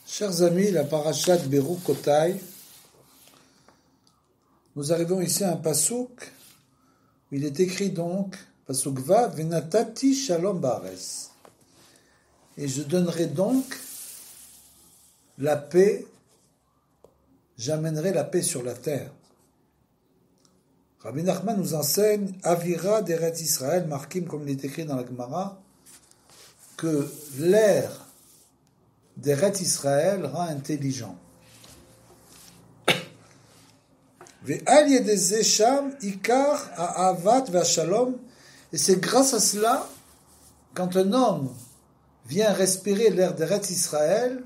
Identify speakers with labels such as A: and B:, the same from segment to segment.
A: Chers amis, la parashat Berukotai, nous arrivons ici à un pasouk où il est écrit donc, pasouk va, Venatati Shalom Baaretz. Et je donnerai donc la paix, j'amènerai la paix sur la terre. Rabbi Nachman nous enseigne, Avira d'Eretz Israël, markim comme il est écrit dans la Gemara, que l'air d'Eretz Israël rend intelligent. Ve'al yedeze sham ikar ha'avat ve'ashalom, et c'est grâce à cela, quand un homme vient respirer l'air d'Eretz Israël,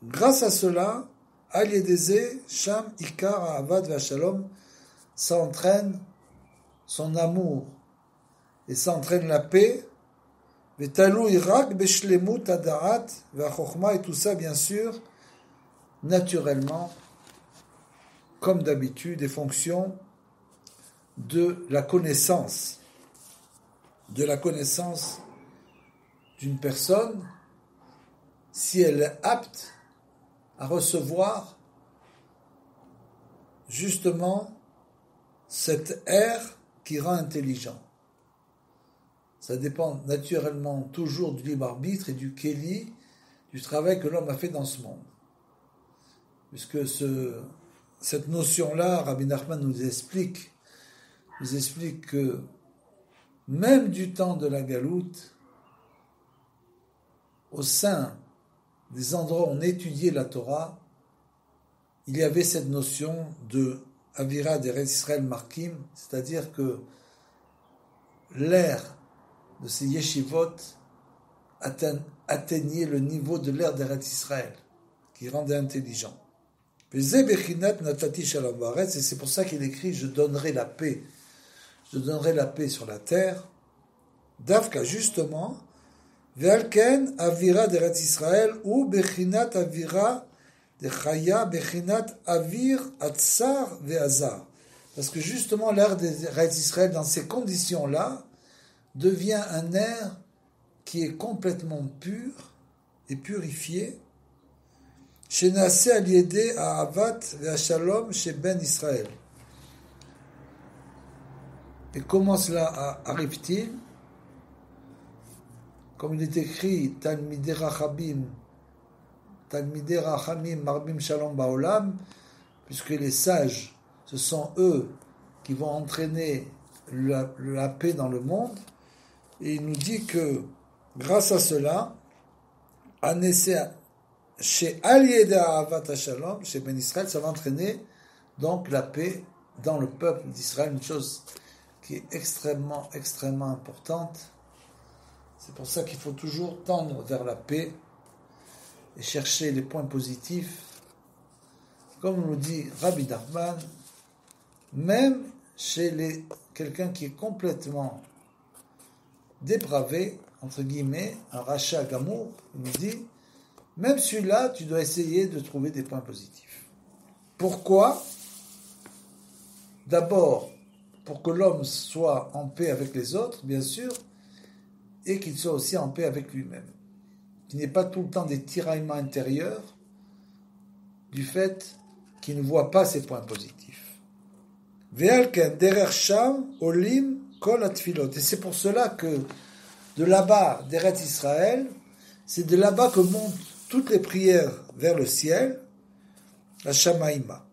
A: grâce à cela, al yedeze sham ikar ha'avat ve'ashalom, ça entraîne son amour et ça entraîne la paix. Ve'talui rak beshlemut hadaat ve'achokma, et tout ça bien sûr naturellement comme d'habitude des fonctions de la connaissance d'une personne, si elle est apte à recevoir justement cet air qui rend intelligent. Ça dépend naturellement toujours du libre arbitre et du kéli, du travail que l'homme a fait dans ce monde. Puisque cette notion-là, Rabbi Nachman nous explique que même du temps de la galoute, au sein des endroits où on étudiait la Torah, il y avait cette notion de Avira d'Eretz Israël Markim, c'est-à-dire que l'air de ces yeshivot atteignait le niveau de l'air d'Eretz Israël, qui rendait intelligent. Et c'est pour ça qu'il écrit « Je donnerai la paix sur la terre ». Davka, justement, Ve'alken avira d'Eretz Israël ou bechinat avira de chaya bechinat avir atzar ve'azar. Parce que justement l'air d'Eretz Israël, dans ces conditions-là, devient un air qui est complètement pur et purifié. Shenase al yedé ha'avat ve'ashalom chez Ben Israël. Et comment cela arrive-t-il? Comme il est écrit, Talmidei Rachamim Marbim Shalom Ba'olam, puisque les sages, ce sont eux qui vont entraîner la paix dans le monde. Et il nous dit que, grâce à cela, chez Al-Yeda Avat Shalom, chez Ben Israël, ça va entraîner donc la paix dans le peuple d'Israël, une chose qui est extrêmement, extrêmement importante. C'est pour ça qu'il faut toujours tendre vers la paix et chercher les points positifs. Comme nous dit Rabbi Nachman, même chez quelqu'un qui est complètement dépravé, entre guillemets, un rachat gamour, il nous dit, même celui-là, tu dois essayer de trouver des points positifs. Pourquoi? D'abord, pour que l'homme soit en paix avec les autres, bien sûr, et qu'il soit aussi en paix avec lui-même. Qu'il n'y ait pas tout le temps des tiraillements intérieurs du fait qu'il ne voit pas ses points positifs. Ve'alken derer sham olim kol atfilot. Et c'est pour cela que de là-bas, d'Eretz Israël, c'est de là-bas que montent toutes les prières vers le ciel, la Shamaïma.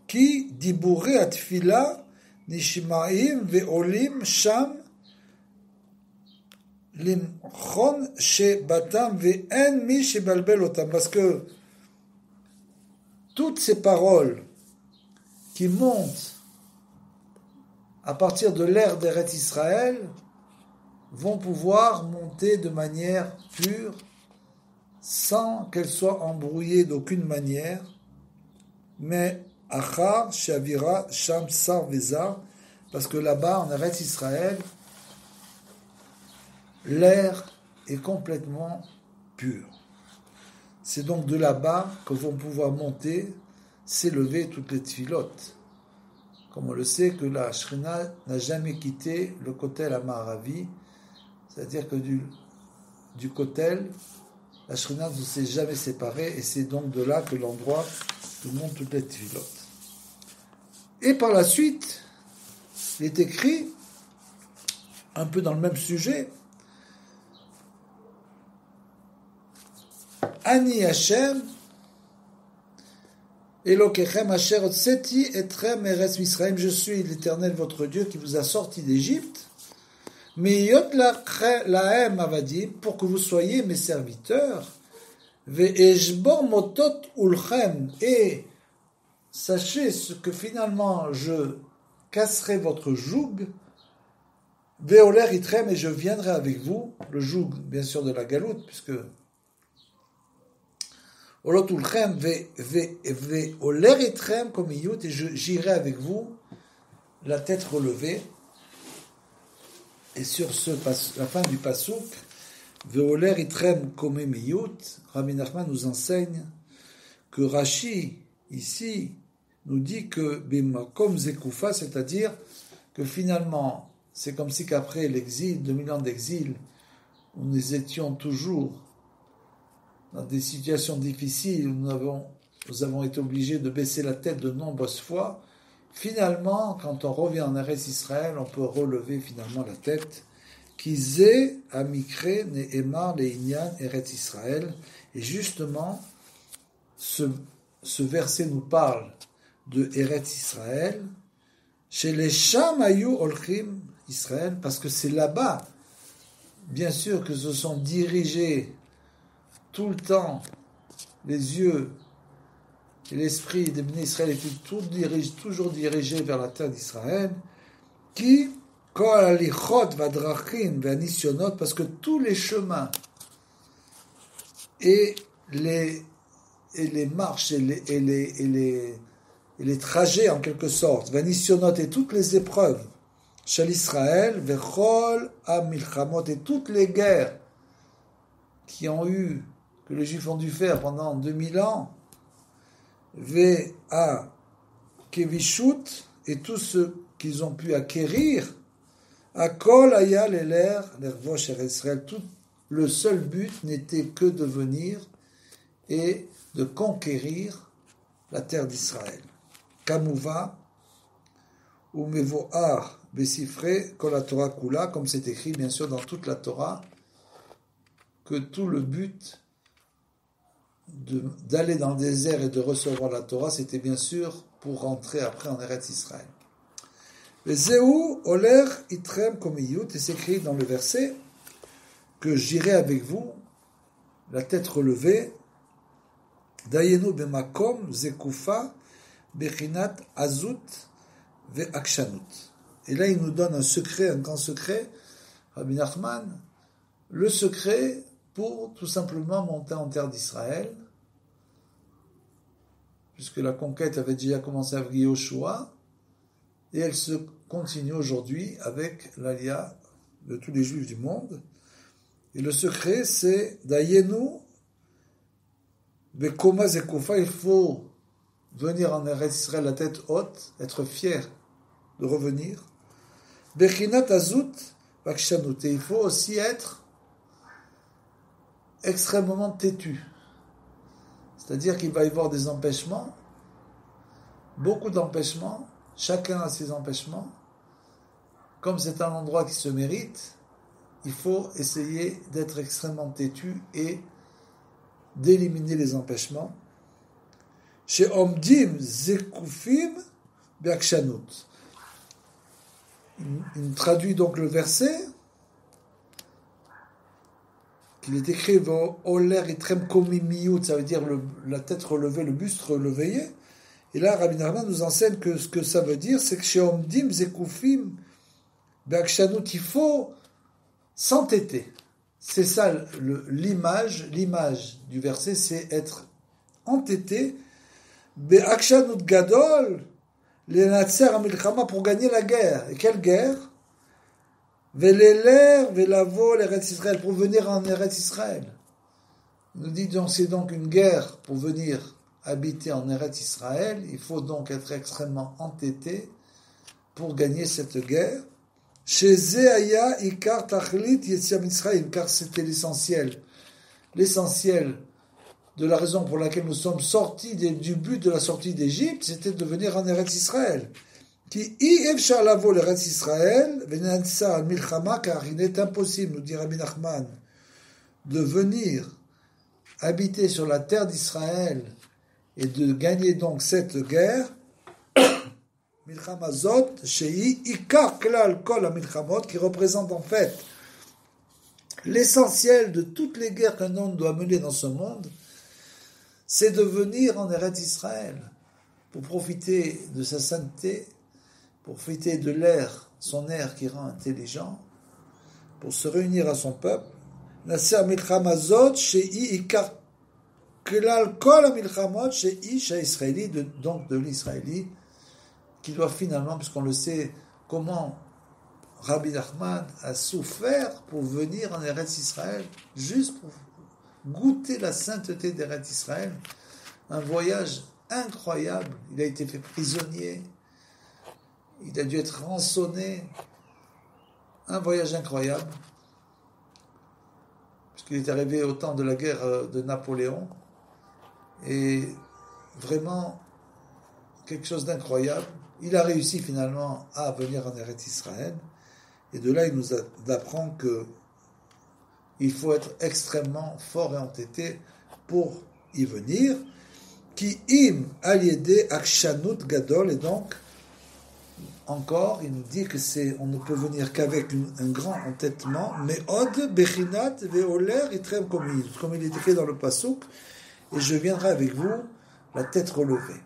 A: Ki dibouré atfila nishmaim ve'olim sham limchon shebatam ve'en mi shebalbel otam. Parce que toutes ces paroles qui montent à partir de l'air d'Eretz Israël vont pouvoir monter de manière pure, sans qu'elles soient embrouillées d'aucune manière, mais achar shavira sham sar vezar, parce que là-bas, en Eretz Israël, l'air est complètement pur. C'est donc de là-bas que vont pouvoir monter, s'élever toutes les tfilotes. Comme on le sait que la Shrina n'a jamais quitté le Kotel Amaravi, c'est-à-dire que du Kotel, la Shrina ne s'est jamais séparée, et c'est donc de là que l'endroit où montent toutes les tfilotes. Et par la suite, il est écrit, un peu dans le même sujet, Ani Hashem, Elokechem asher otseti etrem eretz Misraim, je suis l'Éternel votre Dieu qui vous a sorti d'Égypte, mais yot lahem avadim, pour que vous soyez mes serviteurs, ve'eshbor motot ulchem, et sachez ce que finalement je casserai votre joug, ve'oler itrem, et je viendrai avec vous, le joug bien sûr de la galoute, puisque Olotulchem ve'oler itrem comme iyut, et j'irai avec vous, la tête relevée. Et sur la fin du pasuk, ve'oler itrem comme iyut, Rabbi Nachman nous enseigne que Rashi ici nous dit que bimakom zekoufa, c'est-à-dire que finalement c'est comme si qu'après l'exil, 2000 ans d'exil, où nous étions toujours dans des situations difficiles, où nous avons été obligés de baisser la tête de nombreuses fois, finalement, quand on revient en Eretz Israël, on peut relever finalement la tête. Kizé amikre ne'emar le'inyan Eretz Israël. Et justement, ce verset nous parle de Eretz Israël, chez les Sham ayu olchim Israël, parce que c'est là-bas, bien sûr, que se sont dirigés tout le temps les yeux et l'esprit des Bnei Israël étaient toujours dirigés vers la terre d'Israël, qui, kol alichot vadrachim ve'anisionot, parce que tous les chemins et les marches et les trajets en quelque sorte, ve'anisionot, et toutes les épreuves, chez l'Israël, ve'chol amilchamot, et toutes les guerres que les Juifs ont dû faire pendant 2000 ans, Ve'a Kevishut, et tout ce qu'ils ont pu acquérir, à Kol Aya Leler, l'Ervosh Israël, tout le seul but n'était que de venir et de conquérir la terre d'Israël. Kamouva, ou Mevoar Besifre, Kol la Torah Kula, comme c'est écrit bien sûr dans toute la Torah, que tout le but d'aller dans le désert et de recevoir la Torah, c'était bien sûr pour rentrer après en Eretz Israël. Zéou oler itrem komiyut, et c'est écrit dans le verset que j'irai avec vous, la tête relevée, dayenu bemakom zekufa bechinat azut ve'akshanut. Et là, il nous donne un secret, un grand secret, Rabbi Nachman, le secret pour tout simplement monter en terre d'Israël, puisque la conquête avait déjà commencé avec Yoshua, et elle se continue aujourd'hui avec l'Aliyah de tous les Juifs du monde. Et le secret, c'est Dayenu Bekoma Zekoufa, il faut venir en Eretz Israël la tête haute, être fier de revenir. Bechinat Azut Vakshanut, et il faut aussi être extrêmement têtu. C'est-à-dire qu'il va y avoir des empêchements, beaucoup d'empêchements, chacun a ses empêchements. Comme c'est un endroit qui se mérite, il faut essayer d'être extrêmement têtu et d'éliminer les empêchements. Chez Omdim Zekufim Beakshanut. Il traduit donc le verset qu'il est écrit Oler itrem komimiyut, ça veut dire la tête relevée, le buste relevé. Et là, Rabbi Nachman nous enseigne que ce que ça veut dire, c'est que chez Omdim Zekufim Beakshanut, il faut s'entêter. C'est ça l'image du verset, c'est être entêté. Beakshanut gadol, lenatser amilchama, pour gagner la guerre. Et quelle guerre? Veleler, velavo, l'Eretz Israël, pour venir en Eretz Israël. Il nous dit donc c'est donc une guerre pour venir habiter en Eretz Israël. Il faut donc être extrêmement entêté pour gagner cette guerre. Chez Zéaya, Ikar Tachlit, Yetziam Israël, car c'était l'essentiel l'essentiel de la raison pour laquelle nous sommes sortis du but de la sortie d'Égypte, c'était de venir en Eretz Israël. Qui efshar lavo l'Eretz Israël, venansa al milchama, car il est impossible, nous dit Rabbi Nachman, de venir habiter sur la terre d'Israël et de gagner donc cette guerre. Milchama zot, shei ikar klal kol ha-milchamot, qui représente en fait l'essentiel de toutes les guerres qu'un homme doit mener dans ce monde, c'est de venir en Eretz Israël pour profiter de sa sainteté, pour profiter de l'air, son air qui rend intelligent, pour se réunir à son peuple. Nasser milchama zot shei ikar klal kol ha-milchamot shei ha-israéli, donc de l'Israéli, qui doit finalement, puisqu'on le sait, comment Rabbi Nachman a souffert pour venir en Eretz Israël, juste pour goûter la sainteté d'Eretz Israël. Un voyage incroyable. Il a été fait prisonnier. Il a dû être rançonné. Un voyage incroyable. Puisqu'il est arrivé au temps de la guerre de Napoléon. Et vraiment, quelque chose d'incroyable. Il a réussi finalement à venir en Eretz Israël. Et de là, il nous apprend qu'il faut être extrêmement fort et entêté pour y venir. Ki im aliede akshanut gadol, et donc, encore, il nous dit que on ne peut venir qu'avec un grand entêtement, mais od bechinat veoler itrem comme il est écrit dans le pasuk, et je viendrai avec vous la tête relevée.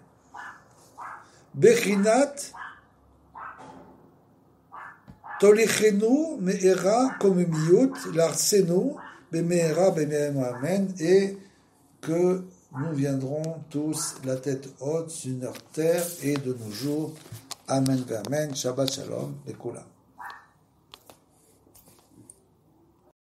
A: Bechinat Tolichenu me'era komemiyut l'arsenu beme'era beme'em amen, et que nous viendrons tous la tête haute sur notre terre et de nos jours. Amen, amen. Shabbat shalom, lekula.